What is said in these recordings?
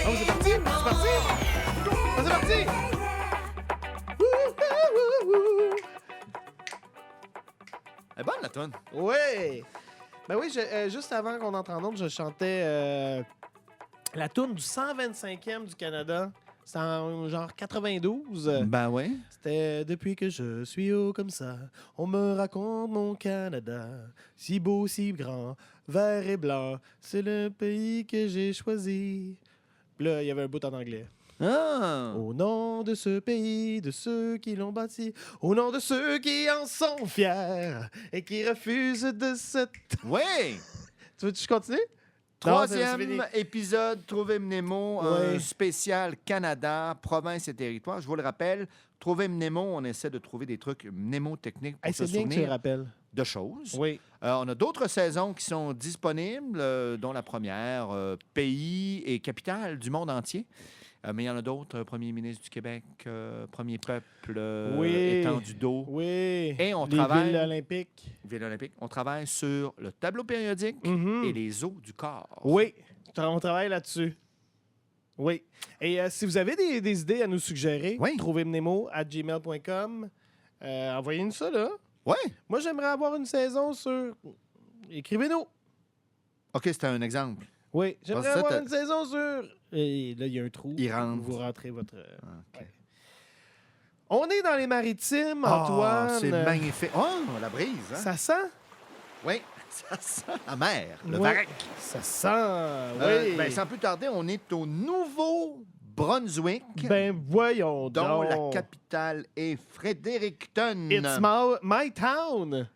Oh, c'est parti! C'est parti! Oh, c'est parti! Elle est bonne, la toune. Ouais! Ben oui, juste avant qu'on entre en onde, je chantais la toune du 125e du Canada. C'était en genre 92. Ben oui. C'était depuis que je suis haut comme ça. On me raconte mon Canada. Si beau, si grand, vert et blanc. C'est le pays que j'ai choisi. Puis là, il y avait un bout en anglais. Ah! Au nom de ce pays, de ceux qui l'ont bâti, au nom de ceux qui en sont fiers et qui refusent de se... Oui! Tu veux que je continue? Non, c'est Troisième fini. épisode, Trouver Mnemo, Ouais. un spécial Canada, province et territoire. Je vous le rappelle, Trouver Mnemo, on essaie de trouver des trucs mnémotechniques pour Hey, se c'est bien que tu le souvenir rappelles. de choses. Oui. On a d'autres saisons qui sont disponibles, dont la première, pays et capitale du monde entier. Mais il y en a d'autres, Premier ministre du Québec, Premier peuple, Oui. étendu d'eau, Oui. Et on Les travaille- villes olympiques. Ville olympique. On travaille sur le tableau périodique Mhm. et les os du corps. Oui, on travaille là-dessus. Oui. Et si vous avez des idées à nous suggérer, Oui. trouvez-mnemo@gmail.com. Envoyez-nous ça, là. Oui. Moi, j'aimerais avoir une saison sur... Écrivez-nous. OK, c'était un exemple. Oui, j'aimerais Parce que ça, avoir t'as- une saison sur... Et là, il y a un trou. Il rentre. Vous rentrez votre... OK. Ouais. On est dans les maritimes, Ah, Antoine. c'est magnifique. Oh, la brise. Hein? Ça sent? Oui, ça sent la mer, le Oui. varech. Ça sent, oui. Ben, sans plus tarder, on est au Nouveau-Brunswick, Ben, voyons dont donc. la capitale est Fredericton. It's my town.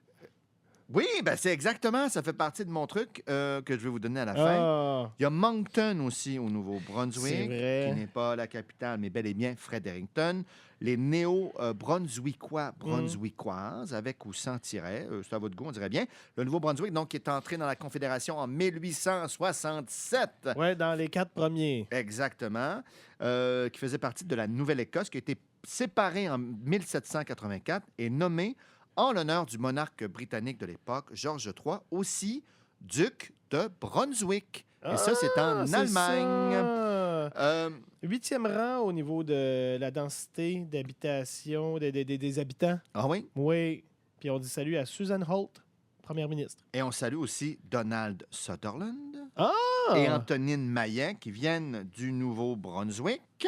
Oui, ben c'est exactement, ça fait partie de mon truc que je vais vous donner à la fin. Ah, Il y a Moncton aussi au Nouveau-Brunswick, C'est vrai. qui n'est pas la capitale, mais bel et bien Fredericton. Les néo-brunswickois, brunswickoises, avec ou sans tiret, c'est à votre goût, on dirait bien. Le Nouveau-Brunswick, donc, qui est entré dans la Confédération en 1867. ouais, dans les 4 premiers. Exactement. Qui faisait partie de la Nouvelle-Écosse, qui a été séparée en 1784 et nommée en l'honneur du monarque britannique de l'époque, George III, aussi duc de Brunswick. Et ça, c'est en c'est Allemagne. ça. 8e rang au niveau de la densité d'habitation des habitants. Ah oui? Oui. Puis on dit salut à Susan Holt, première ministre. Et on salue aussi Donald Sutherland Ah! et Antonine Maillet, qui viennent du Nouveau-Brunswick.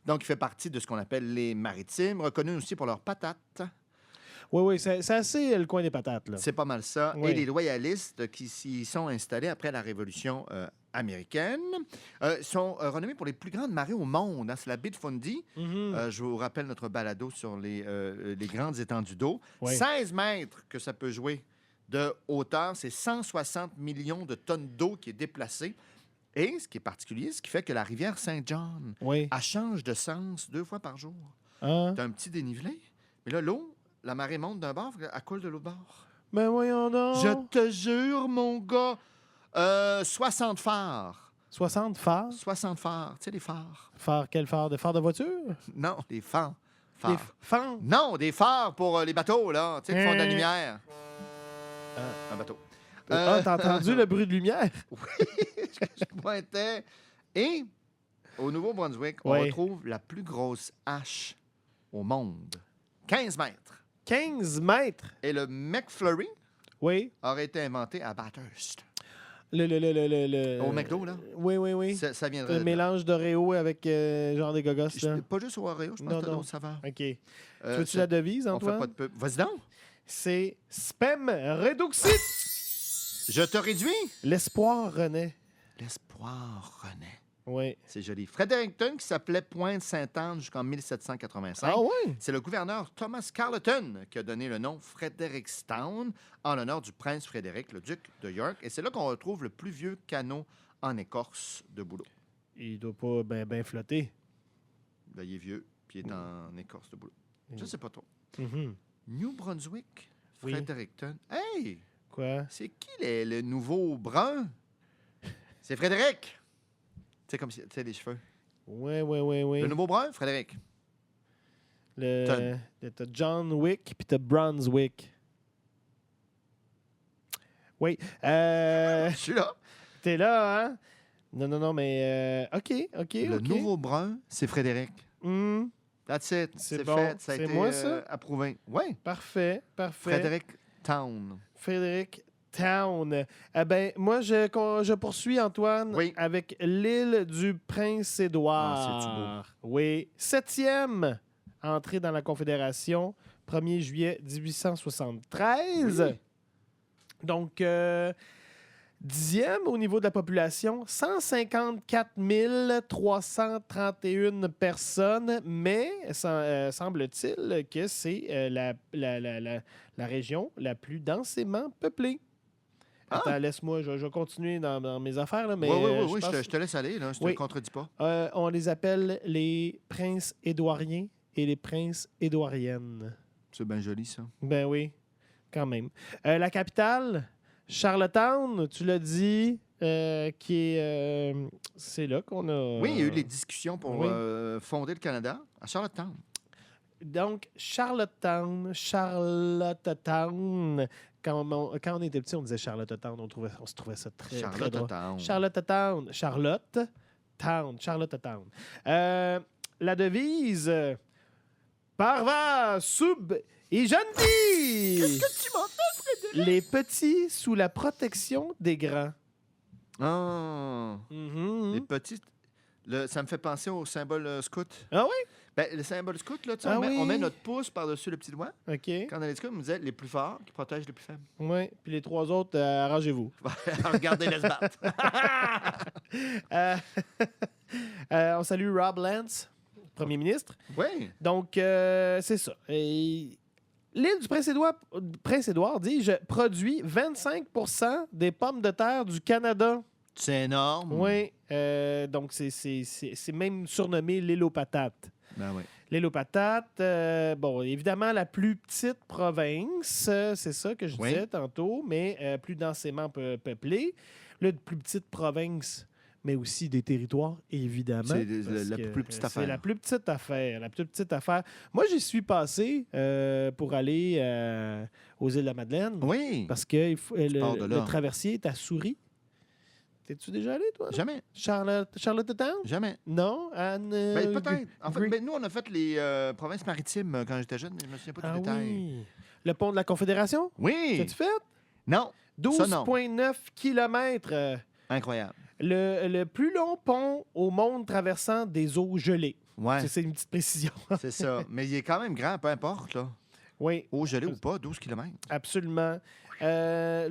Donc, il fait partie de ce qu'on appelle les maritimes, reconnus aussi pour leurs patates. Oui, oui, c'est assez le coin des patates, là. C'est pas mal ça. Oui. Et les loyalistes qui s'y sont installés après la Révolution américaine sont renommés pour les plus grandes marées au monde. Hein. C'est la baie de Fundy. Mhm. Je vous rappelle notre balado sur les grandes étendues d'eau. Oui. 16 mètres que ça peut jouer de hauteur. C'est 160 millions de tonnes d'eau qui est déplacée. Et ce qui est particulier, ce qui fait que la rivière Saint-John, Oui. elle change de sens 2 fois par jour. Hein? Tu as un petit dénivelé, mais là, l'eau, la marée monte d'un bord, elle coule de l'autre bord. Ben voyons donc. Je te jure, mon gars, 60 phares. 60 phares. 60 phares. Tu sais, les phares. Phare, quel phare? De phare de voiture? Non, des phares. Des Phares. phares? Non, des phares pour les bateaux, là. Tu sais, qui font de la lumière. Un bateau. Ah, t'as entendu le bruit de lumière? Je pointais. Et au Nouveau-Brunswick, on Oui. retrouve la plus grosse hache au monde. 15 mètres. 15 mètres. Et le McFlurry Oui. aurait été inventé à Bathurst. Au McDo, là? Oui, oui, oui. Ça viendrait Le de- mélange d'Oreo avec genre des gogos, là. Pas juste au Oreo, je pense Non, que t'as non. d'autres saveurs. OK. Tu Euh, veux-tu c'est- la devise, On fait pas Antoine? de pub. Vas-y donc. C'est Spem Reduxit. Je te réduis. L'espoir renaît. L'espoir renaît. Oui. C'est joli. Fredericton, qui s'appelait Pointe-Sainte-Anne jusqu'en 1785. Ah ouais? C'est le gouverneur Thomas Carleton qui a donné le nom Frederickstown en l'honneur du prince Frédéric, le duc de York. Et c'est là qu'on retrouve le plus vieux canot en écorce de bouleau. Il doit pas ben flotter. Là, il est vieux, puis il est en écorce de bouleau. Je sais pas trop. Mhm. New Brunswick, Oui. Fredericton. Hey! Quoi? C'est qui le nouveau brun? C'est Frédéric. Tu sais, comme si, tu sais, les cheveux. Oui, oui, oui, oui. Le nouveau brun, Frédéric. T'as John Wick puis t'as Brunswick. Oui. Je suis là. T'es là, hein? Non, mais OK. Le nouveau brun, c'est Frédéric. That's it. C'est C'est bon. fait. Ça a C'est été moi, ça? approuvé. Oui. Parfait. Frédéric Town. Frédéric Town. Eh ben, moi, je poursuis, Antoine, Oui. avec l'île du Prince-Édouard. Ah, c'est-tu Oui. 7e entrée dans la Confédération, 1er juillet 1873. Oui. Donc, 10e au niveau de la population, 154 331 personnes, mais semble-t-il que c'est la région la plus densément peuplée. Ah! Attends, laisse-moi, je vais continuer dans mes affaires, là, mais Oui, pense- je te laisse aller, là. Je te Oui. contredis pas. on les appelle les princes édouariens et les princes édouariennes. C'est bien joli, ça. Ben oui, quand même. La capitale, Charlottetown, tu l'as dit, qui est... c'est là qu'on a... Oui, il y a eu des discussions pour oui. fonder le Canada à Charlottetown. Donc, Charlottetown. Quand on était petit, on disait Charlottetown. On se trouvait ça très drôle. Charlottetown. Charlottetown. La devise... Parva, sub et Janvi! Qu'est-ce que tu m'as fait, Frédéric? Les petits sous la protection des grands. Ah, Mhm. les petites. Ça me fait penser au symbole scout. Ah oui? Ben, le symbole scout, là, tu sais, Ah on met oui. notre pouce par-dessus le petit doigt. OK. Quand on est scout, on me disait les plus forts qui protègent les plus faibles. Oui. Puis les trois autres, arrangez-vous. Regardez, laisse battre. Euh, on salue Rob Lance, premier ministre. Oui. Donc, c'est ça. Et l'île du Prince-Édouard, dis-je, produit 25 des pommes de terre du Canada. C'est énorme. Oui. Donc, c'est même surnommé l'île aux patates. Ben oui. L'île aux patates, bon, évidemment, la plus petite province, c'est ça que je Oui. disais tantôt, mais plus densément peuplée. La plus petite province, mais aussi des territoires, évidemment. C'est parce la que plus petite affaire. C'est la plus petite affaire. La plus petite affaire. Moi, j'y suis passé pour aller aux îles de la Madeleine. Oui. Parce que pars de là. le traversier est à Souris. T'es-tu déjà allé, toi? Jamais. Charlottetown? Jamais. Non? Anne, Ben, peut-être. En fait, Green- ben, nous, on a fait les provinces maritimes quand j'étais jeune, mais je me souviens pas du détail. Oui. Le pont de la Confédération? Oui. T'as-tu fait? Non. Ça, non. 12,9 km. Incroyable. Le plus long pont au monde traversant des eaux gelées. Ouais. C'est une petite précision. C'est ça. Mais il est quand même grand, peu importe, là. Oui, Eau gelée ou pas, 12 km. absolument. Là,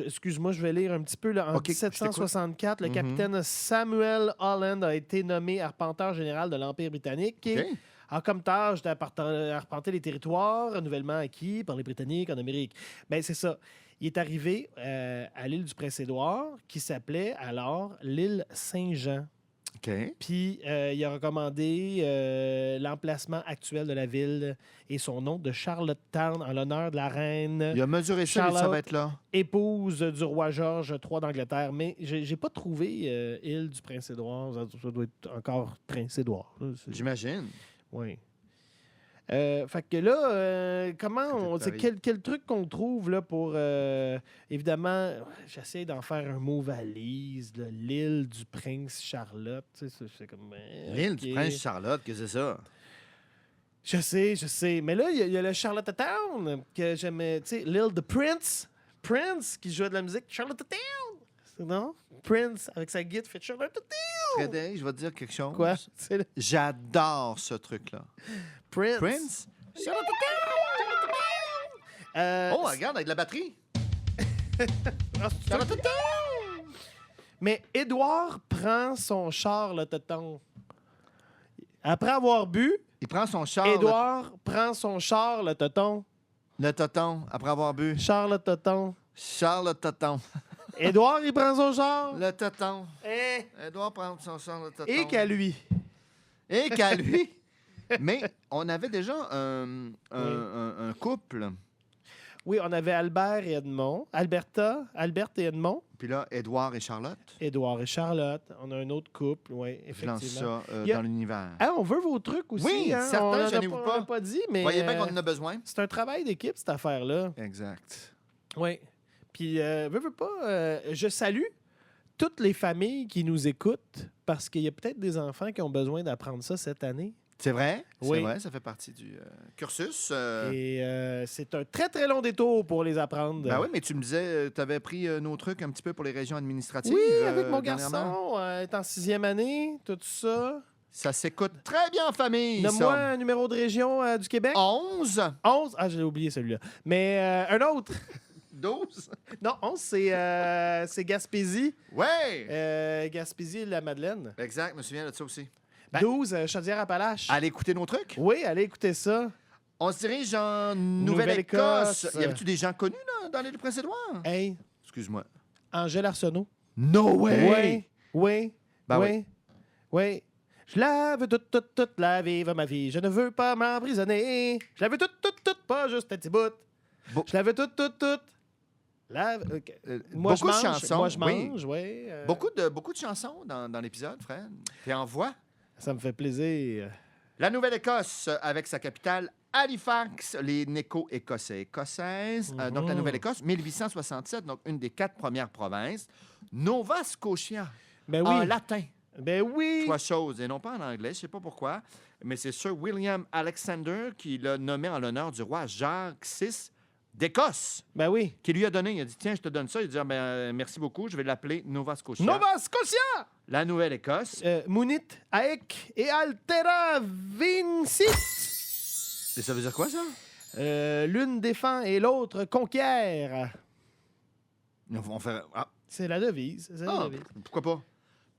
excuse-moi, je vais lire un petit peu. Là. En OK, je 1764, le Mhm. capitaine Samuel Holland a été nommé arpenteur général de l'Empire britannique et OK. a comme tâche d'arpenter les territoires nouvellement acquis par les Britanniques en Amérique. Bien, c'est ça. Il est arrivé à l'île du Prince-Édouard, qui s'appelait alors l'île Saint-Jean. OK. Puis, il a recommandé l'emplacement actuel de la ville et son nom de Charlottetown en l'honneur de la reine, Il a mesuré ça, Charlotte. ça va être là. épouse du roi George III d'Angleterre. Mais j'ai pas trouvé île du Prince-Édouard. Ça doit être encore Prince-Édouard. Là. J'imagine. Oui. Fait que là, comment on. Paris. Quel truc qu'on trouve là pour. Évidemment, j'essaie d'en faire un mot valise, là, l'île du Prince Charlotte. Tu sais, c'est comme. L'île OK. du Prince Charlotte, qu'est-ce que c'est ça? Je sais. Mais là, il y a le Charlottetown que j'aimais. Tu sais, l'île de Prince. Prince qui jouait de la musique. Charlottetown. Non? Prince avec sa guitare fait Charlottetown. Frédéric, je vais te dire quelque chose. Quoi? C'est le J'adore ce truc-là. Prince. Prince? Oh, regarde, avec de la batterie. Mais Édouard prend son char, le tonton. Après avoir bu, Il prend son char, Édouard prend son char, le tonton. le toton, après avoir bu. Char, le tonton. Charles le toton. Édouard, il prend son char. Le toton. Eh, Edouard prend son char, le toton. Et qu'à lui. Et qu'à lui. Mais on avait déjà un couple. Oui, on avait Albert et Edmond. Albert et Edmond. Puis là, Édouard et Charlotte. Édouard et Charlotte. On a un autre couple, oui, Je lance effectivement. ça Il y a- dans l'univers. Ah, on veut vos trucs aussi. Oui, hein? certains, on en a gênez-vous pas. on en a pas dit, mais Voyez bien qu'on en a besoin. c'est un travail d'équipe, cette affaire-là. Exact. Oui. Puis, veux pas, je salue toutes les familles qui nous écoutent, parce qu'il y a peut-être des enfants qui ont besoin d'apprendre ça cette année. C'est vrai? Oui. C'est vrai, ça fait partie du cursus. Et c'est un très, très long détour pour les apprendre. Ben oui, mais tu me disais, tu avais pris nos trucs un petit peu pour les régions administratives. Oui, avec mon dernièrement. garçon, est en 6e année, tout ça. Ça s'écoute très bien en famille, Nomme-moi ça. un numéro de région du Québec. 11, 11. Ah, j'ai oublié celui-là. Mais un autre. 12. Non, 11, c'est Gaspésie. Ouais! Gaspésie et la Madeleine. Exact, je me souviens de ça aussi. 12, Chaudière-Appalaches. Allez écouter nos trucs. Oui, allez écouter ça. On se dirige en Nouvelle-Écosse. Nouvelle-Écosse. Y avait-tu des gens connus là, dans l'île du Prince-Édouard? Hey, Excuse-moi. Angèle Arsenault. No Oui, oui, Ben oui, oui. Je la veux toute la vive ma vie. Je ne veux pas m'emprisonner. Je la veux toute, pas juste un petit bout. Bon. Je la veux toute. Moi, je beaucoup de mange. chansons. Moi, je oui. mange, oui. Beaucoup de chansons dans l'épisode, Fred. T'es en voix. Ça me fait plaisir. La Nouvelle-Écosse, avec sa capitale Halifax, les néco-écossais écossaises. Donc, la Nouvelle-Écosse, 1867, donc une des 4 premières provinces. Nova Scotia, Ben en oui. latin. Ben oui. 3 choses, et non pas en anglais, je ne sais pas pourquoi, mais c'est Sir William Alexander qui l'a nommé en l'honneur du roi Jacques VI d'Écosse, Ben oui. qui lui a donné, il a dit, tiens, je te donne ça. Il a dit, ah, ben, merci beaucoup, je vais l'appeler Nova Scotia. Nova Scotia. La Nouvelle-Écosse. Munit, Aec et Altera Vincit. Et ça veut dire quoi, ça? L'une défend et l'autre conquiert. On fait... Ah, C'est la devise. C'est la ah, devise. pourquoi pas?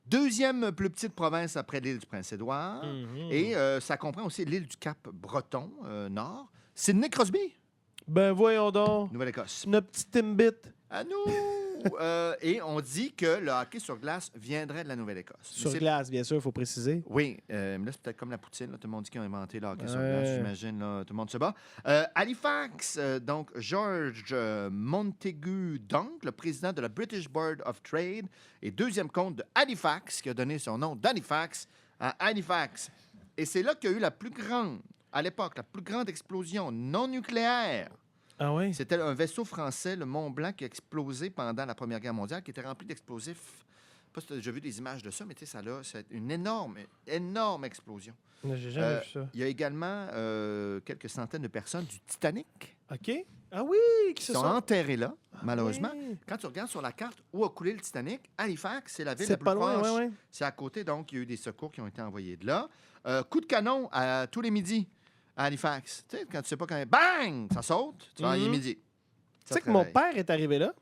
Deuxième plus petite province après l'île du Prince-Édouard. Mhm. Et ça comprend aussi l'île du Cap-Breton, nord. Sydney Crosby, Ben voyons donc. Nouvelle-Écosse. Notre petit Timbit. À nous! Et on dit que le hockey sur glace viendrait de la Nouvelle-Écosse. Mais Sur c'est- glace, bien sûr, il faut préciser. Oui, mais là, c'est peut-être comme la poutine. Là. Tout le monde dit qu'ils ont inventé le hockey sur Ouais. glace, j'imagine. Là, tout le monde se bat. Halifax, donc George Montagu Dunk, le président de la British Board of Trade, et deuxième comte de Halifax, qui a donné son nom d'Halifax à Halifax. Et c'est là qu'il y a eu la plus grande, à l'époque, la plus grande explosion non nucléaire. Ah oui? C'était un vaisseau français, le Mont-Blanc, qui a explosé pendant la Première Guerre mondiale, qui était rempli d'explosifs. Je sais pas si tu as déjà vu des images de ça, mais tu sais, c'est une énorme explosion. J'ai jamais vu ça. Il y a également quelques centaines de personnes du Titanic OK. Ah oui, qui qui se sont sont... enterrées là, malheureusement. Ouais. Quand tu regardes sur la carte où a coulé le Titanic, Halifax, c'est la ville la C'est plus pas loin, proche. ouais, ouais. C'est à côté, donc il y a eu des secours qui ont été envoyés de là. Coup de canon à tous les midis à Halifax. Tu sais, quand tu sais pas quand... Bang! Ça saute, tu vois, il est Mhm. midi. Tu sais que mon père est arrivé là,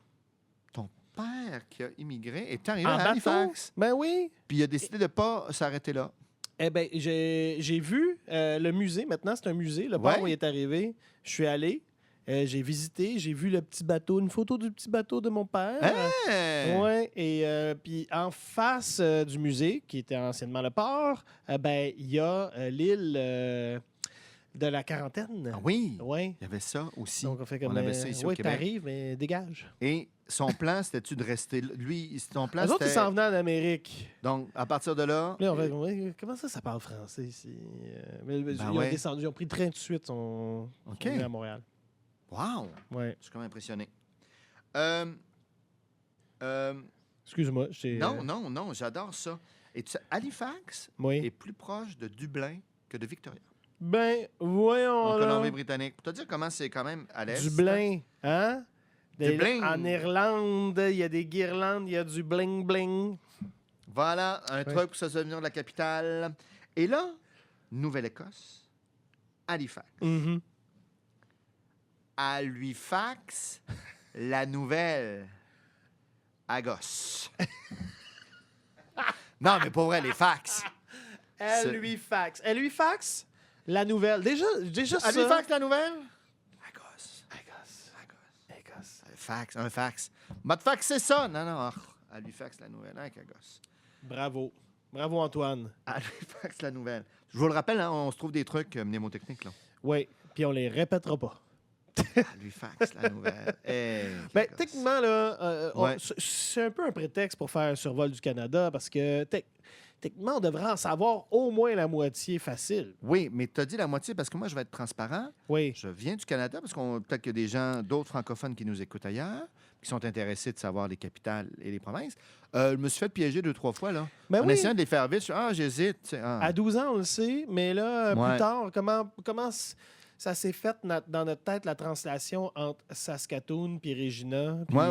Ton père qui a immigré est arrivé en à bateau. Halifax. Ben oui. Puis il a décidé de ne pas s'arrêter là. Eh bien, j'ai vu le musée. Maintenant, c'est un musée. Le port Ouais. où il est arrivé. Je suis allé. J'ai visité. J'ai vu le petit bateau. Une photo du petit bateau de mon père. Hein? Ouais. Et puis, en face du musée, qui était anciennement le port, ben, il y a l'île de la Quarantaine. Ah oui, Ouais. il y avait ça aussi. Donc, on fait comme... On avait ça ici au ouais, Québec. t'arrives, mais dégage. Et son plan, c'était-tu de rester... Lui, son plan, Les autres, ils c'était... s'en venaient en Amérique. Donc, à partir de là... Là, on fait, ouais, comment ça parle français ici? Mais ils ont ouais. descendu, ils ont pris le train tout de suite, ils sont OK. venus à Montréal. Wow! Ouais. Je suis quand même impressionné. Euh, Excuse-moi. non, j'adore ça. Et tu sais, Halifax Oui. est plus proche de Dublin que de Victoria, Ben, voyons en là. Colombie-Britannique. Pour te dire comment c'est quand même à l'est. Dublin, hein? Dublin. En Irlande, il y a des guirlandes, il y a du bling-bling. Voilà, un truc pour se souvenir de la capitale. Et là, Nouvelle-Écosse, Halifax. Mhm. Halifax, la nouvelle Agos. Non, mais pour vrai, les fax. Halifax. Halifax, la nouvelle. Déjà ça. Halifax, la nouvelle? Agos. Écosse. Fax, un fax. M'a te faxé ça. Non. Halifax, la nouvelle. Hein, Agos. Bravo. Bravo, Antoine. Halifax, la nouvelle. Je vous le rappelle, hein, on se trouve des trucs mnémotechniques, là. Oui, puis on les répétera pas. Halifax, la nouvelle. Hey, Ben, Agos. techniquement, là, Ouais. c'est un peu un prétexte pour faire un survol du Canada parce que techniquement, on devrait en savoir au moins la moitié facile. Oui, mais tu as dit la moitié parce que moi, je vais être transparent. Oui. Je viens du Canada parce qu'on peut-être qu'il y a des gens, d'autres francophones qui nous écoutent ailleurs. qui sont intéressés de savoir les capitales et les provinces. Je me suis fait piéger 2-3 fois, là. Ben En oui, essayant de les faire vite, je suis j'hésite. Tu sais, à 12 ans, on le sait, mais là, Ouais. plus tard, comment ça s'est fait dans notre tête, la translation entre Saskatoon puis Regina? Puis, Ouais.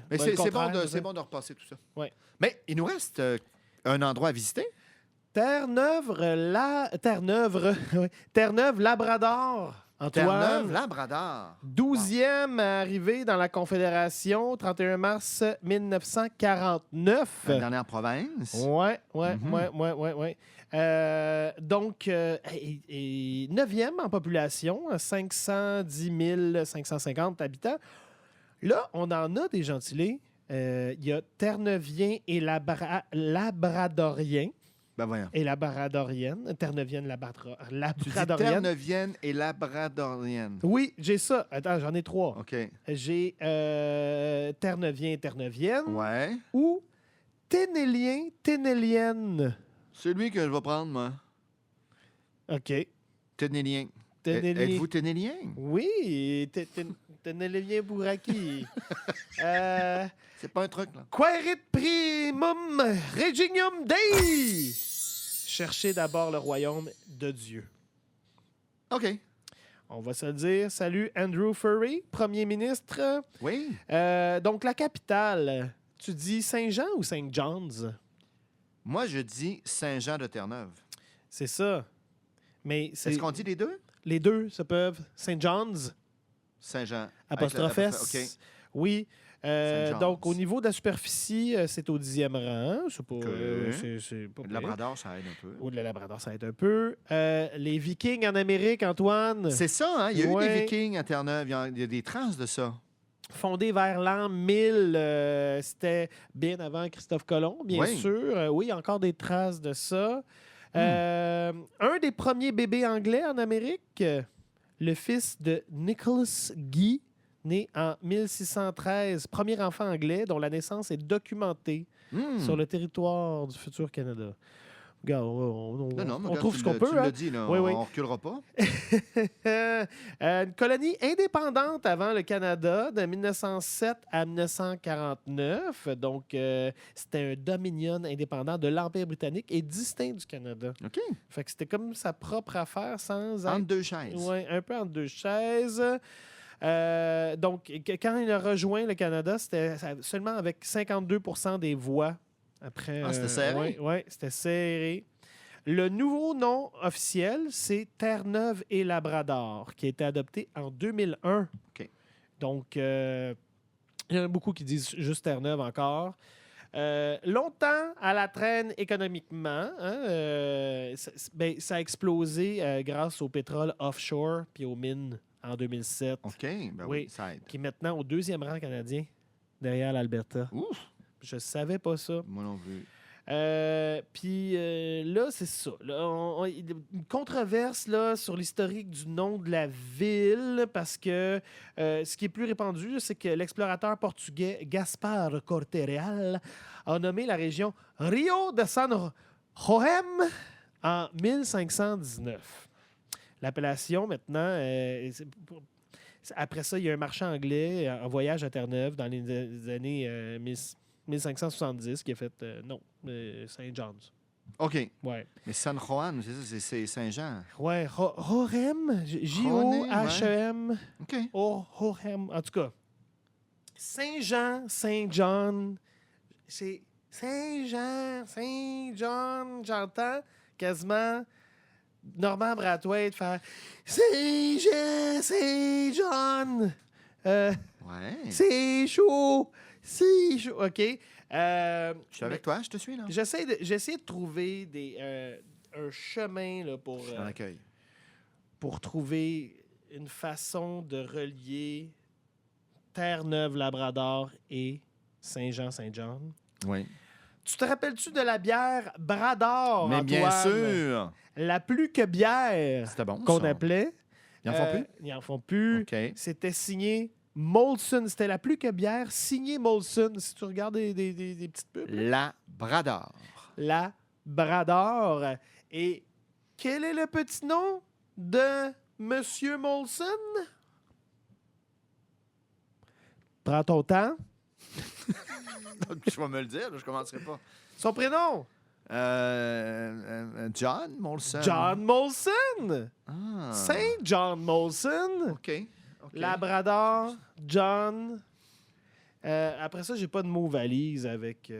Mais ben, c'est le bon, contraire, c'est ça. bon de repasser tout ça. Ouais. Mais il nous reste un endroit à visiter. Terre-Neuve, oui. Terre-Neuve, Labrador. Antoine. Terre-Neuve, Labrador. 12e arrivé dans la Confédération, 31 mars 1949. La dernière province. Ouais. Mhm. Donc, et 9e en population, 510 550 habitants. Là, on en a des gentilés. Il y a Terre-Neuviens et Labradoriens. Ben voyons. Et Labradorienne. Terre-Neuvienne, Tu dis Labradorienne. Terre-Neuvienne et Labradorienne. Oui, j'ai ça. Attends, j'en ai 3. OK. J'ai Terre-Neuvien et Terre-Neuvienne. Ouais. Ou Ténélien, Ténélienne. Celui que je vais prendre, moi. OK. Ténélien. Ténélien. Êtes-vous ténélien? Oui, Ténélien Bouraki. C'est pas un truc, là. Querit primum regignum Dei. Cherchez d'abord le royaume de Dieu. OK. On va se le dire. Salut Andrew Furry, premier ministre. Oui. Donc, la capitale, tu dis Saint-Jean ou Saint-John's? Moi, je dis Saint-Jean-de-Terre-Neuve. C'est ça. Mais c'est Est-ce qu'on dit les deux? les deux se peuvent. Saint-John's, Saint-Jean. apostrophe Avec S. OK. Oui. Saint-John's. Donc, au niveau de la superficie, c'est au 10e rang. C'est pas, OK. c'est pas Le pire. Labrador, ça aide un peu. Ou le Labrador, ça aide un peu. Les Vikings en Amérique, Antoine, C'est ça, hein? Il y a eu Ouais. des Vikings à Terre-Neuve. Il y a des traces de ça. fondés vers l'an 1000, c'était bien avant Christophe Colomb, bien Oui. sûr. Oui, encore des traces de ça. Un des premiers bébés anglais en Amérique, le fils de Nicholas Guy, né en 1613, premier enfant anglais dont la naissance est documentée sur le territoire du futur Canada. Regarde, Non, mais on regarde, trouve tu ce qu'on l'as- peut. Tu hein. l'as dit, là. Oui, on oui. ne reculera pas. Une colonie indépendante avant le Canada de 1907 à 1949. Donc, c'était un dominion indépendant de l'Empire britannique et distinct du Canada. OK. Fait que c'était comme sa propre affaire sans Entre être... deux chaises. Ouais, un peu entre deux chaises. Donc, quand il a rejoint le Canada, c'était seulement avec 52 % des voix. Après, Ah, c'était serré. Oui, c'était serré. Le nouveau nom officiel, c'est Terre-Neuve et Labrador, qui a été adopté en 2001. OK. Donc, il y en a beaucoup qui disent juste Terre-Neuve encore. Longtemps à la traîne économiquement, hein, ça a explosé grâce au pétrole offshore puis aux mines en 2007, OK. Ben oui, Oui. ça aide. qui est maintenant au 2e rang canadien, derrière l'Alberta. Ouf. Je savais pas ça. Moi non plus. Puis là, c'est ça. Là, une controverse là, sur l'historique du nom de la ville, parce que ce qui est plus répandu, c'est que l'explorateur portugais Gaspar Corte-Real a nommé la région Rio de San Joem en 1519. L'appellation, maintenant, après ça, il y a un marchand anglais en voyage à Terre-Neuve dans les années 1570 qui a fait Saint John's. OK. Ouais. Mais San Juan, c'est ça, c'est Saint-Jean. Ouais, Jorem, J-O-H-E-M. OK. Jorem. En tout cas, Saint-Jean, Saint-John, c'est Saint-Jean, Saint-John, j'entends quasiment Normand Brathwaite faire Saint-Jean, Saint-John. Ouais. C'est chaud. C'est chaud. OK. Je suis avec toi, je te suis, là. J'essaie de trouver un chemin là, Un accueil. pour trouver une façon de relier Terre-Neuve-Labrador et Saint-Jean-Saint-John. Oui. Tu te rappelles-tu de la bière Brador, Mais bien Antoine? sûr. La plus que bière C'était bon, qu'on ça. appelait. Ils en font plus? Ils en font plus. OK. C'était signé Molson. C'était la plus que bière signée Molson. Si tu regardes des petites pubs. Labrador. La Brador. Et quel est le petit nom de Monsieur Molson? Prends ton temps. Je vais me le dire, là, je commencerai pas. Son prénom? John Molson. John Molson. Ah. Saint John Molson. OK. Labrador, John. Après ça, j'ai pas de mot valise avec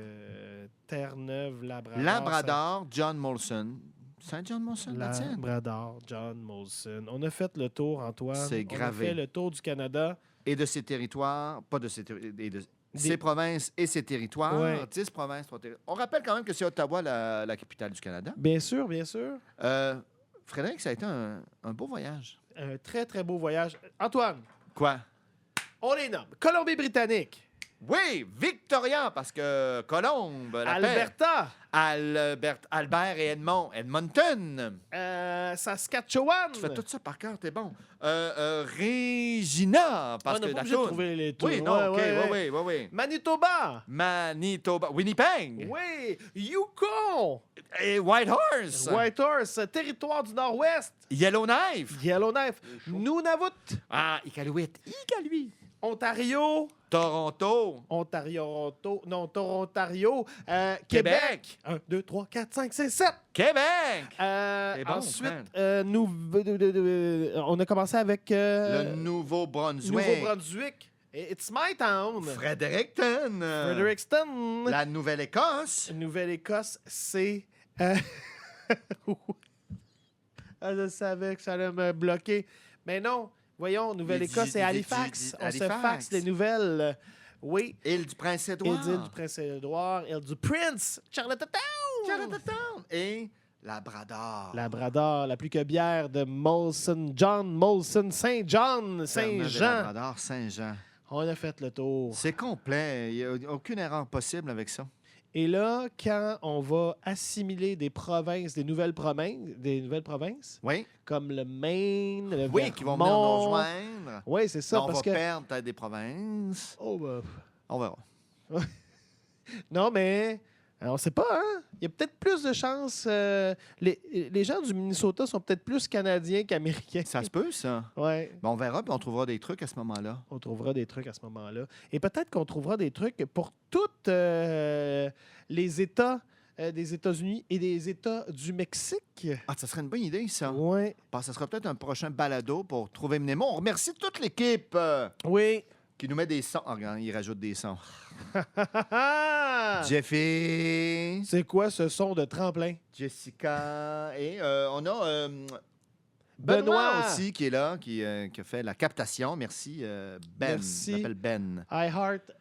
Terre-Neuve, Labrador. Labrador, John Molson. Saint John Molson, that's it. Labrador, John Molson. On a fait le tour, Antoine. C'est gravé. On a fait le tour du Canada. Et de ses territoires, pas de ses territoires, ses provinces et ses territoires. Ouais. 10 provinces, 3 territoires. On rappelle quand même que c'est Ottawa la capitale du Canada. Bien sûr, bien sûr. Frédéric, ça a été un beau voyage. Un très, très beau voyage. Antoine, Quoi? on les nomme. Colombie-Britannique. Oui, Victoria, parce que Colombe, la paix. Alberta. Albert et Edmonton. Saskatchewan. Tu fais tout ça par cœur, t'es bon. Regina, parce On n'a que pas la obligé de toune. trouver les tours. Oui, non, Ouais, OK, ouais. oui. Manitoba. Manitoba. Winnipeg. Oui. Yukon. Et Whitehorse. Whitehorse. Territoire du Nord-Ouest. Yellowknife. Yellowknife. Nunavut. Ah, Iqaluit. Ontario. Toronto. Toronto. Québec. 1, 2, 3, 4, 5, 6, 7. Québec. Ensuite, Ensuite, on a commencé avec le Nouveau-Brunswick. Nouveau-Brunswick. It's my town. Fredericton. Fredericton. La Nouvelle-Écosse. Nouvelle-Écosse, c'est... je savais que ça allait me bloquer. Mais non, voyons, Nouvelle-Écosse, c'est Halifax. On se faxe les nouvelles. Oui. Île du Prince-Édouard. Île du Prince-Édouard. Île du Prince. Charlottetown. Et Labrador. Labrador, la plus que bière de Molson, John Molson, Saint-Jean. Labrador, Saint-Jean. On a fait le tour. C'est complet. Il n'y a aucune erreur possible avec ça. Et là, quand on va assimiler des provinces, des nouvelles provinces, Oui. comme le Maine, le Oui, qui vont venir nous Vermont. rejoindre. Oui, c'est ça. On parce va que... perdre peut-être des provinces. Oh, bah... On verra. Non, mais on ne sait pas, hein? Il y a peut-être plus de chances. Les gens du Minnesota sont peut-être plus canadiens qu'américains. Ça se peut, ça. Oui. Ben, on verra, puis on trouvera des trucs à ce moment-là. On trouvera des trucs à ce moment-là. Et peut-être qu'on trouvera des trucs pour tous les États des États-Unis et des États du Mexique. Ah, ça serait une bonne idée, ça. Oui. Ça sera peut-être un prochain balado pour trouver Nemo. On remercie toute l'équipe Oui. qui nous met des sons. Ah, regarde, il rajoute des sons. Jeffy, C'est quoi ce son de tremplin? Jessica, et on a Benoît aussi qui est là, qui a fait la captation. Merci, Ben. Merci. Je m'appelle Ben. iHeart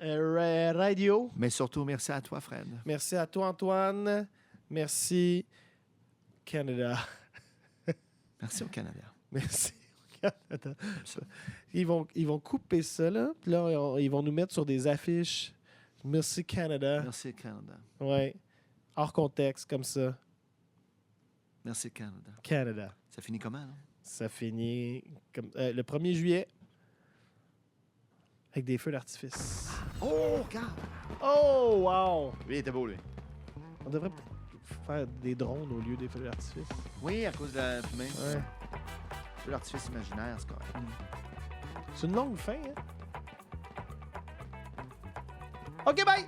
Radio. Mais surtout, merci à toi, Fred. Merci à toi, Antoine. Merci, Canada. Merci au Canada. Merci au Canada. Ils vont couper ça, là. Puis là, ils vont nous mettre sur des affiches. Merci, Canada. Merci, Canada. Oui. Hors contexte, comme ça. Merci, Canada. Canada. Ça finit comment, non? Ça finit comme, le 1er juillet avec des feux d'artifice. Oh, regarde! Oh, wow! Lui, il était beau, lui. On devrait peut-être faire des drones au lieu des feux d'artifice. Oui, à cause de la fumée. Ouais. C'est l'artifice imaginaire, c'est correct. C'est une longue fin, hein? OK, bye!